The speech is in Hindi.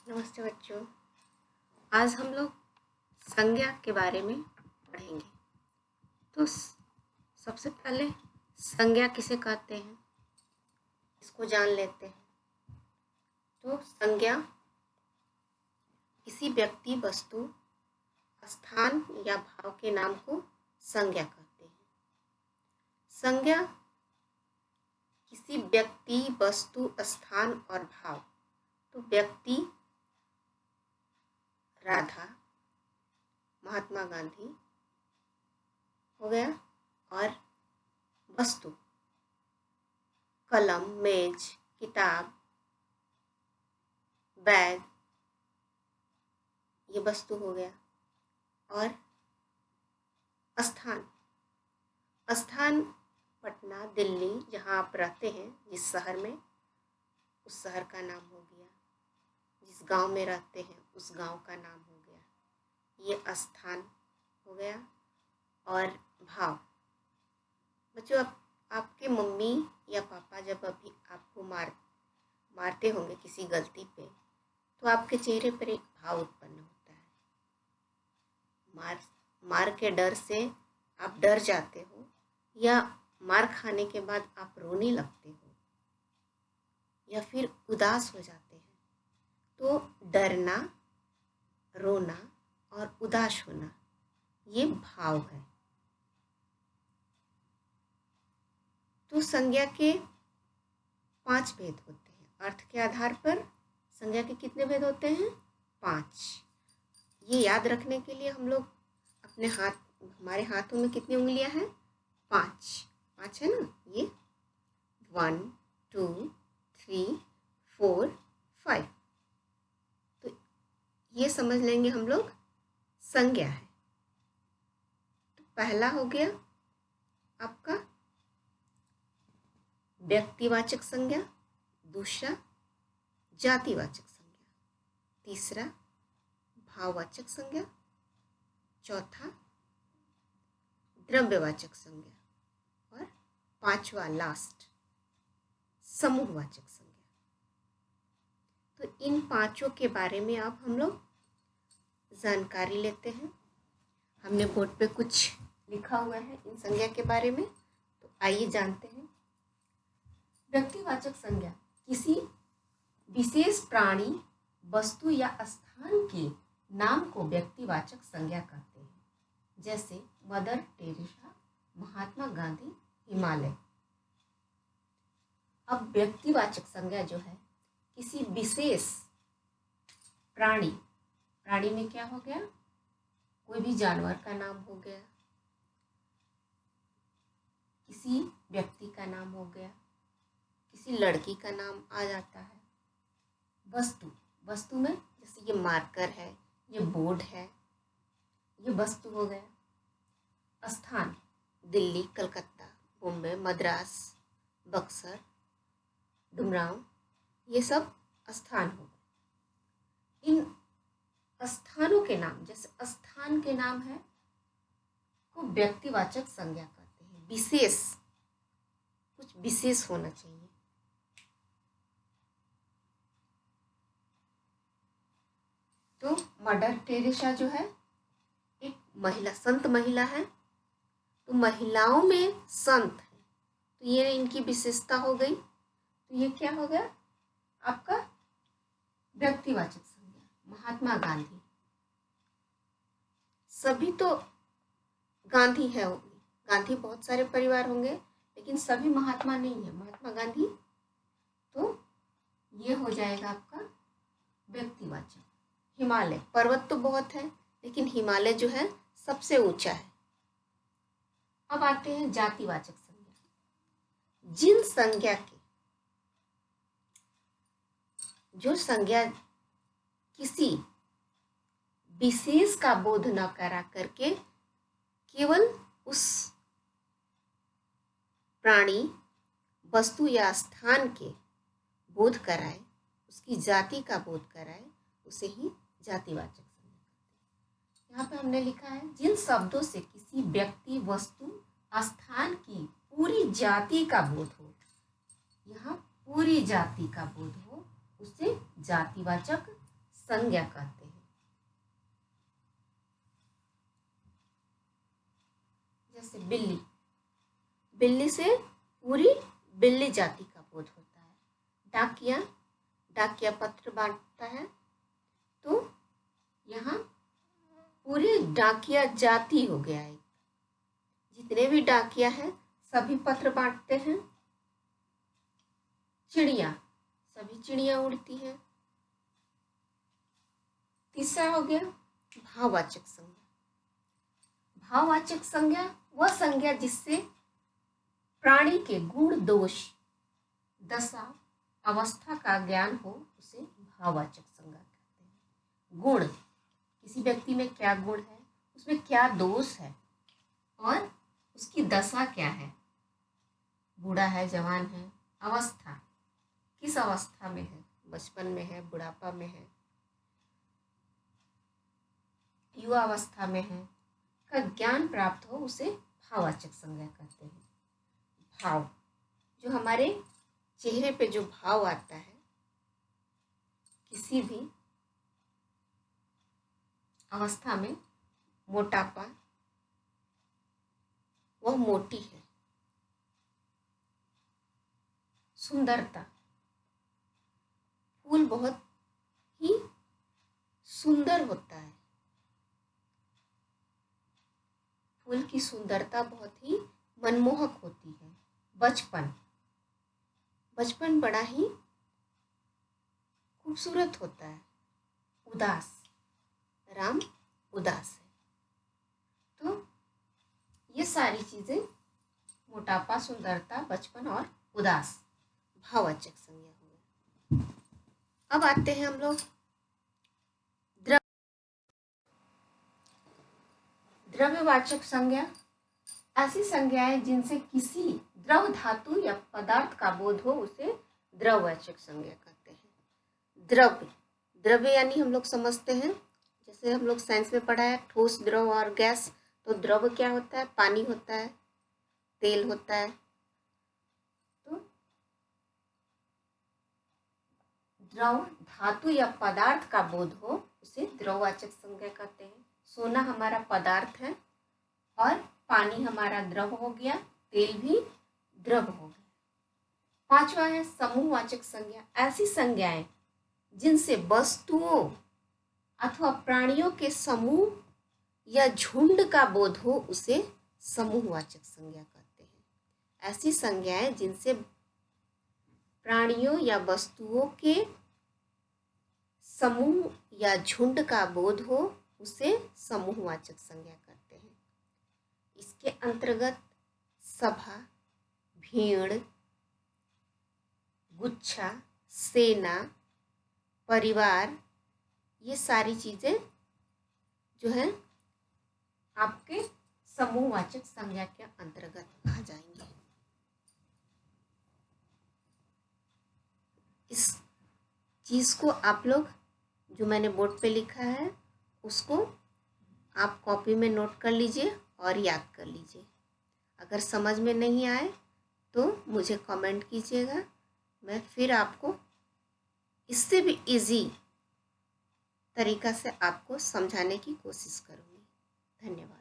नमस्ते बच्चों। आज हम लोग संज्ञा के बारे में पढ़ेंगे। तो सबसे पहले संज्ञा किसे कहते हैं इसको जान लेते हैं। तो संज्ञा किसी व्यक्ति, वस्तु, स्थान या भाव के नाम को संज्ञा कहते हैं। संज्ञा किसी व्यक्ति, वस्तु, स्थान और भाव। तो व्यक्ति राधा, महात्मा गांधी हो गया, और वस्तु कलम, मेज, किताब, बैग, ये वस्तु हो गया। और स्थान, स्थान पटना, दिल्ली, जहाँ आप रहते हैं, जिस शहर में, उस शहर का नाम हो गया। जिस गांव में रहते हैं उस गांव का नाम हो गया। ये स्थान हो गया। और भाव, बच्चों आपके मम्मी या पापा जब अभी आपको मारते होंगे किसी गलती पे, तो आपके चेहरे पर एक भाव उत्पन्न होता है। मार के डर से आप डर जाते हो, या मार खाने के बाद आप रोने लगते हो, या फिर उदास हो जाते हैं। तो डरना, रोना और उदास होना, ये भाव है। तो संज्ञा के 5 भेद होते हैं। अर्थ के आधार पर संज्ञा के कितने भेद होते हैं? 5। ये याद रखने के लिए हम लोग हमारे हाथों में कितनी उंगलियां हैं? 5 है ना। ये 1 2 3 4 5। तो ये समझ लेंगे हम लोग संज्ञा है। तो पहला हो गया आपका व्यक्तिवाचक संज्ञा, दूसरा जातिवाचक संज्ञा, तीसरा भाववाचक संज्ञा, चौथा द्रव्यवाचक संज्ञा, और 5वां लास्ट समूहवाचक संज्ञा। तो इन 5 के बारे में अब हम लोग जानकारी लेते हैं। हमने बोर्ड पे कुछ लिखा हुआ है इन संज्ञा के बारे में, तो आइए जानते हैं। व्यक्तिवाचक संज्ञा किसी विशेष प्राणी, वस्तु या स्थान के नाम को व्यक्तिवाचक संज्ञा कहते हैं। जैसे मदर टेरेसा, महात्मा गांधी, हिमालय। अब व्यक्तिवाचक संज्ञा जो है किसी विशेष प्राणी में क्या हो गया? कोई भी जानवर का नाम हो गया, किसी व्यक्ति का नाम हो गया, किसी लड़की का नाम आ जाता है। वस्तु में जैसे ये मार्कर है, ये बोर्ड है, ये वस्तु हो गया। स्थान दिल्ली, कलकत्ता, बॉम्बे, मद्रास, बक्सर, डुमरांव, ये सब स्थान हो गए। इन स्थानों के नाम, जैसे स्थान के नाम है को व्यक्तिवाचक संज्ञा कहते हैं। विशेष, कुछ विशेष होना चाहिए। तो मदर टेरेसा जो है एक महिला, संत महिला है। तो महिलाओं में संत है, तो ये इनकी विशेषता हो गई। तो ये क्या हो गया आपका व्यक्तिवाचक संज्ञा। महात्मा गांधी, सभी तो गांधी है होगी, गांधी बहुत सारे परिवार होंगे, लेकिन सभी महात्मा नहीं है। महात्मा गांधी, तो ये हो जाएगा आपका व्यक्तिवाचक। हिमालय, पर्वत तो बहुत है, लेकिन हिमालय जो है सबसे ऊंचा है। अब आते हैं जातिवाचक संज्ञा। जिन संज्ञा के, जो संज्ञा किसी विशेष का बोध न करा करके केवल उस प्राणी, वस्तु या स्थान के बोध कराए, उसकी जाति का बोध कराए, उसे ही जातिवाचक संज्ञा कहते हैं। यहाँ पे हमने लिखा है जिन शब्दों से किसी व्यक्ति, वस्तु, स्थान की पूरी जाति का बोध हो, यहाँ पूरी जाति का बोध हो, उसे जातिवाचक संज्ञा कहते हैं। जैसे बिल्ली, बिल्ली से पूरी बिल्ली जाति का बोध होता है। डाकिया, डाकिया पत्र बांटता है, तो यहाँ पूरी डाकिया जाति हो गया है। जितने भी डाकिया है सभी पत्र बांटते हैं। चिड़िया, सभी चिड़िया उड़ती है। तीसरा हो गया भाववाचक संज्ञा। भाववाचक संज्ञा वह संज्ञा जिससे प्राणी के गुण, दोष, दशा, अवस्था का ज्ञान हो, उसे भाववाचक संज्ञा कहते हैं। गुण, किसी व्यक्ति में क्या गुण है, उसमें क्या दोष है और उसकी दशा क्या है, बूढ़ा है, जवान है। अवस्था, किस अवस्था में है, बचपन में है, बुढ़ापा में है, युवा अवस्था में है, का ज्ञान प्राप्त हो, उसे भाववाचक संज्ञा कहते हैं। भाव, जो हमारे चेहरे पे जो भाव आता है, किसी भी अवस्था में, मोटापा, वह मोटी है। सुंदरता, फूल बहुत ही सुंदर होता है, फूल की सुंदरता बहुत ही मनमोहक होती है। बचपन, बचपन बड़ा ही खूबसूरत होता है। उदास, राम उदास है। तो ये सारी चीजें, मोटापा, सुंदरता, बचपन और उदास, भाववाचक संज्ञा हुए। अब आते हैं हम लोग द्रव्यवाचक संज्ञा। ऐसी संज्ञाएं जिनसे किसी द्रव, धातु या पदार्थ का बोध हो, उसे द्रव्यवाचक संज्ञा कहते हैं। द्रव्य, द्रव्य यानी हम लोग समझते हैं, जैसे हम लोग साइंस में पढ़ा है, ठोस, द्रव और गैस। तो द्रव्य क्या होता है, पानी होता है, तेल होता है। तो द्रव, धातु या पदार्थ का बोध हो, उसे द्रववाचक संज्ञा कहते हैं। सोना हमारा पदार्थ है और पानी हमारा द्रव हो गया, तेल भी द्रव हो गया। पांचवा है समूहवाचक संज्ञा। ऐसी संज्ञाएं जिनसे वस्तुओं अथवा प्राणियों के समूह या झुंड का बोध हो, उसे समूहवाचक संज्ञा कहते हैं। ऐसी संज्ञाएं जिनसे प्राणियों या वस्तुओं के समूह या झुंड का बोध हो, उसे समूहवाचक संज्ञा कहते हैं। इसके अंतर्गत सभा, भीड़, गुच्छा, सेना, परिवार, ये सारी चीजें जो है आपके समूहवाचक संज्ञा के अंतर्गत आ जाएंगे। इस चीज को आप लोग, जो मैंने बोर्ड पे लिखा है, उसको आप कॉपी में नोट कर लीजिए और याद कर लीजिए। अगर समझ में नहीं आए तो मुझे कमेंट कीजिएगा, मैं फिर आपको इससे भी इजी तरीका से आपको समझाने की कोशिश करूँगी। धन्यवाद।